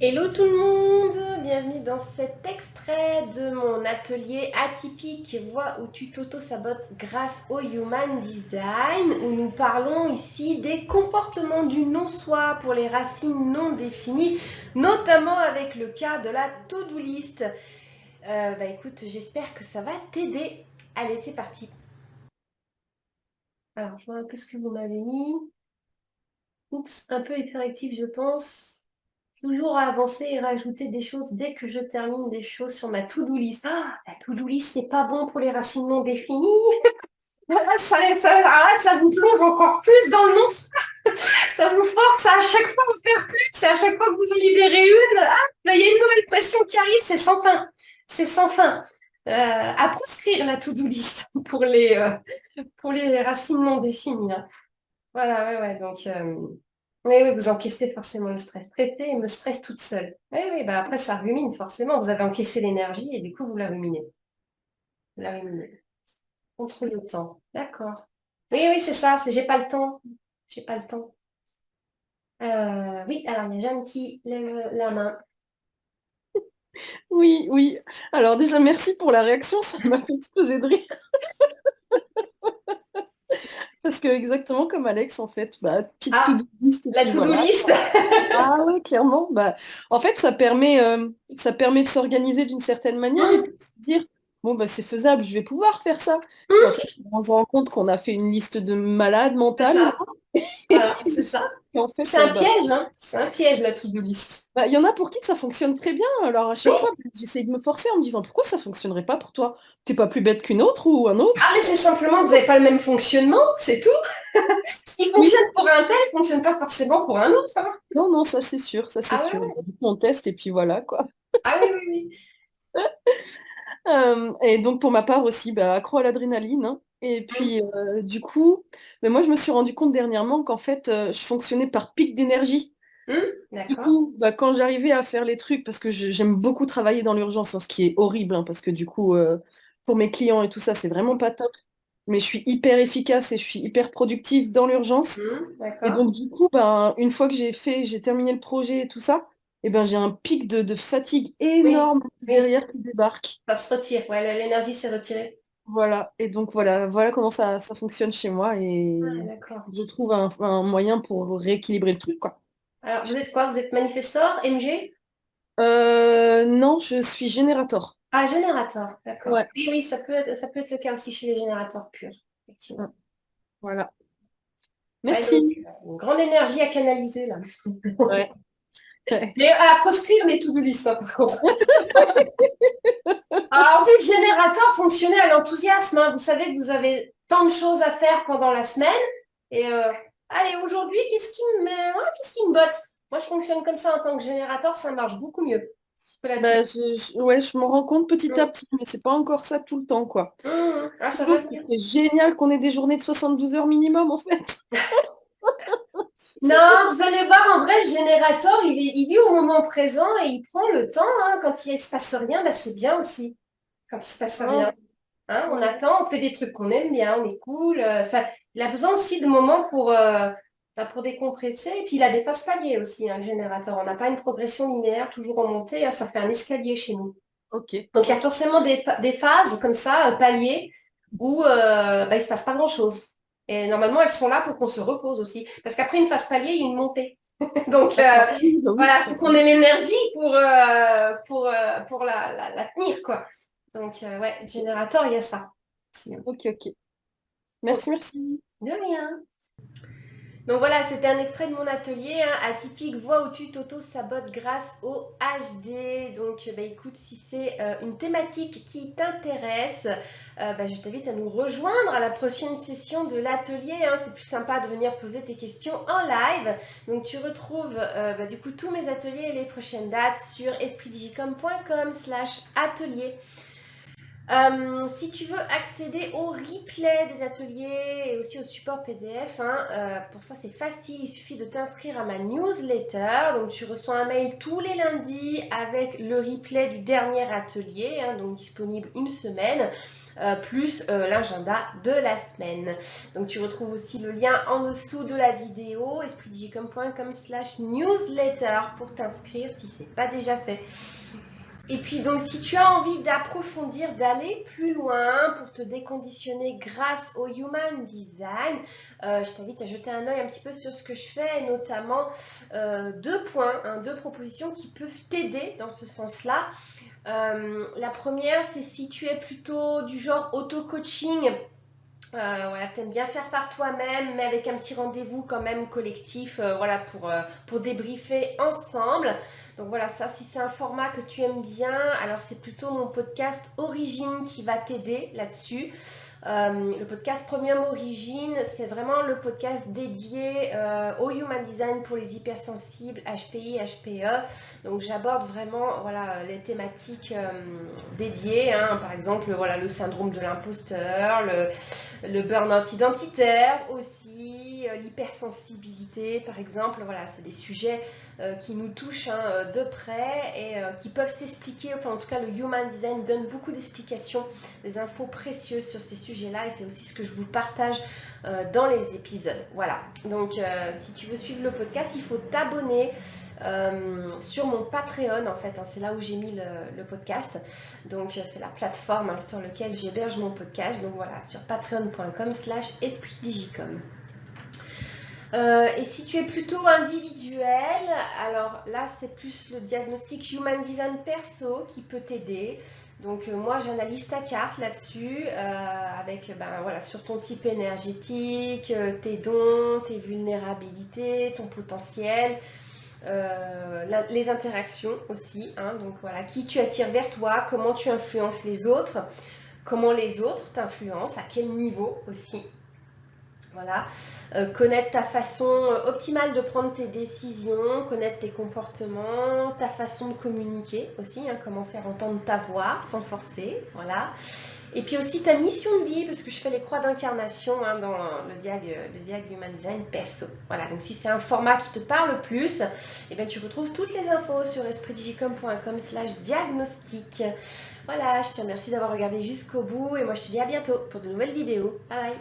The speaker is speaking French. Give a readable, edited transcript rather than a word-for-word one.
Hello tout le monde, bienvenue dans cet extrait de mon atelier atypique Voix où tu t'auto-sabotes grâce au Human Design, où nous parlons ici des comportements du non-soi pour les racines non définies, notamment avec le cas de la to-do list. Écoute, j'espère que ça va t'aider. Allez, c'est parti. Alors, je vois un peu ce que vous m'avez mis. Oups, un peu hyperactif, je pense. Toujours à avancer et rajouter des choses dès que je termine des choses sur ma to-do list. Ah, la to-do list, c'est pas bon pour les racines non définies. Ça vous plonge encore plus dans le non. Ça vous force à chaque fois vous faire plus. C'est à chaque fois que vous en libérez une. Ah, là, il y a une nouvelle pression qui arrive, c'est sans fin. C'est sans fin. À proscrire la to-do list pour les racines non définies, hein. Voilà, ouais, ouais. Donc, oui, oui, vous encaissez forcément le stress. Traiter et me stresse toute seule. Oui, oui, bah après, ça rumine, forcément. Vous avez encaissé l'énergie et du coup, vous la ruminez. Vous la ruminez. Contre le temps. D'accord. Oui, oui, c'est ça. C'est j'ai pas le temps. J'ai pas le temps. Oui, alors il y a Jeanne qui lève la main. Oui, oui. Alors déjà, merci pour la réaction, ça m'a fait exploser de rire. Parce que exactement comme Alex, en fait, bah, petite Ah, to-do list, et la puis to-do voilà. list. Ah ouais, clairement. Bah, en fait, ça permet de s'organiser d'une certaine manière et puis Hum, de se dire, bon, bah, c'est faisable, je vais pouvoir faire ça. Puis en hum, fait, on se rend compte qu'on a fait une liste de malades c'est mentales. ça. Voilà, c'est ça. Et en C'est fait, un piège, hein. C'est un piège, la to-do list. il y en a pour qui ça fonctionne très bien. Alors à chaque fois, j'essaie de me forcer en me disant, pourquoi ça fonctionnerait pas pour toi? T'es pas plus bête qu'une autre ou un autre? Ah, mais c'est simplement que vous n'avez pas le même fonctionnement, c'est tout. Ce qui Oui. fonctionne pour un tel ne fonctionne pas forcément pour un autre, hein. Non, non, ça c'est sûr, ça c'est Ah sûr. ouais? Du coup, on teste et puis voilà, quoi. Ah oui, oui, oui. Et donc pour ma part aussi, bah, accro à l'adrénaline, hein. Et Hum, puis du coup, mais moi je me suis rendu compte dernièrement qu'en fait, je fonctionnais par pic d'énergie. Du d'accord. coup, bah, quand j'arrivais à faire les trucs, parce que j'aime beaucoup travailler dans l'urgence, hein, ce qui est horrible, hein, parce que du coup, pour mes clients et tout ça, c'est vraiment pas top. Mais je suis hyper efficace et je suis hyper productive dans l'urgence. Et D'accord. donc, du coup, ben, une fois que j'ai terminé le projet et tout ça, et ben, j'ai un pic de fatigue Oui, énorme oui. derrière qui débarque. Ça se retire. Ouais, l'énergie s'est retirée. Voilà. Et donc, voilà comment ça fonctionne chez moi. Ah, Et d'accord. je trouve un moyen pour rééquilibrer le truc, quoi. Alors, vous êtes quoi? Vous êtes manifestor, MG? Non, je suis générateur. Ah, générateur. D'accord. Ouais. Oui, oui, ça peut être le cas aussi chez les générateurs purs, effectivement. Voilà. Ouais, donc, Merci. une grande énergie à canaliser, là. Ouais. Ouais. Mais à proscrire les to-do list, hein, par contre. Ah, en fait, générateur, fonctionnez à l'enthousiasme, hein. Vous savez que vous avez tant de choses à faire pendant la semaine. Et allez, aujourd'hui, qu'est-ce qui me botte? Moi, je fonctionne comme ça en tant que générateur, ça marche beaucoup mieux que la to-do Bah, list. ouais, je m'en rends compte petit à Hum, petit, mais c'est pas encore ça tout le temps, quoi. Ah, ça va Toujours que venir. c'est génial qu'on ait des journées de 72 heures minimum, en fait. Non, Ce serait vous allez voir, en vrai, le générateur, il vit au moment présent et il prend le temps, hein. Quand il ne se passe rien, bah, c'est bien aussi. Quand il ne se passe bien. rien. Hein, on Ouais. attend, on fait des trucs qu'on aime bien, on est cool. Il a besoin aussi de moments pour décompresser. Et puis il a des phases paliers aussi, hein, le générateur. On n'a pas une progression linéaire toujours en montée, hein, ça fait un escalier chez nous. Ok, Donc il y a ok. forcément des phases comme ça, paliers, où il ne se passe pas grand-chose. Et normalement, elles sont là pour qu'on se repose aussi. Parce qu'après une phase palier, il y a une montée. Donc D'accord. Oui, bah oui, voilà, il faut qu'on forcément. ait l'énergie pour la tenir, quoi. Donc ouais, le générateur, il y a ça aussi, hein. Ok, ok. Ok, Merci, merci. de rien. Donc voilà, c'était un extrait de mon atelier, hein, atypique voix où tu t'auto-sabotes grâce au HD. Donc écoute, si c'est une thématique qui t'intéresse, je t'invite à nous rejoindre à la prochaine session de l'atelier, hein. C'est plus sympa de venir poser tes questions en live. Donc tu retrouves du coup tous mes ateliers et les prochaines dates sur espritdigicom.com/atelier. Si tu veux accéder au replay des ateliers et aussi au support PDF, hein, pour ça c'est facile, il suffit de t'inscrire à ma newsletter. Donc tu reçois un mail tous les lundis avec le replay du dernier atelier, hein, donc disponible une semaine. plus l'agenda de la semaine. Donc tu retrouves aussi le lien en dessous de la vidéo, espritdigicom.com/newsletter pour t'inscrire si ce n'est pas déjà fait. Et puis donc si tu as envie d'approfondir, d'aller plus loin pour te déconditionner grâce au Human Design, je t'invite à jeter un œil un petit peu sur ce que je fais, et notamment 2 points, 2 propositions qui peuvent t'aider dans ce sens-là. La première, c'est si tu es plutôt du genre auto-coaching, voilà, t'aimes bien faire par toi-même, mais avec un petit rendez-vous quand même collectif, voilà, pour débriefer ensemble. Donc voilà, ça, si c'est un format que tu aimes bien, alors c'est plutôt mon podcast Origine qui va t'aider là-dessus. Le podcast Premium Origine, c'est vraiment le podcast dédié au Human Design pour les hypersensibles, HPI, HPE. Donc j'aborde vraiment voilà, les thématiques dédiées, hein, par exemple voilà, le syndrome de l'imposteur, le burn-out identitaire aussi, l'hypersensibilité par exemple. Voilà, c'est des sujets qui nous touchent de près et qui peuvent s'expliquer, enfin en tout cas le Human Design donne beaucoup d'explications, des infos précieuses sur ces sujets-là, et c'est aussi ce que je vous partage dans les épisodes. Voilà, donc si tu veux suivre le podcast, il faut t'abonner sur mon Patreon en fait, hein, c'est là où j'ai mis le podcast, donc c'est la plateforme sur laquelle j'héberge mon podcast, donc voilà, sur patreon.com/espritdigicom. Et si tu es plutôt individuel, alors là c'est plus le diagnostic Human Design perso qui peut t'aider. Donc moi j'analyse ta carte là-dessus avec voilà, sur ton type énergétique, tes dons, tes vulnérabilités, ton potentiel, les interactions aussi, hein, donc voilà, qui tu attires vers toi, comment tu influences les autres, comment les autres t'influencent, à quel niveau aussi. Voilà, connaître ta façon optimale de prendre tes décisions, connaître tes comportements, ta façon de communiquer aussi, hein, comment faire entendre ta voix sans forcer, voilà. Et puis aussi ta mission de vie, parce que je fais les croix d'incarnation hein, dans le diag Human Design perso. Voilà, donc si c'est un format qui te parle plus, eh bien, tu retrouves toutes les infos sur espritdigicom.com/diagnostic. Voilà, je te remercie d'avoir regardé jusqu'au bout et moi je te dis à bientôt pour de nouvelles vidéos. Bye bye.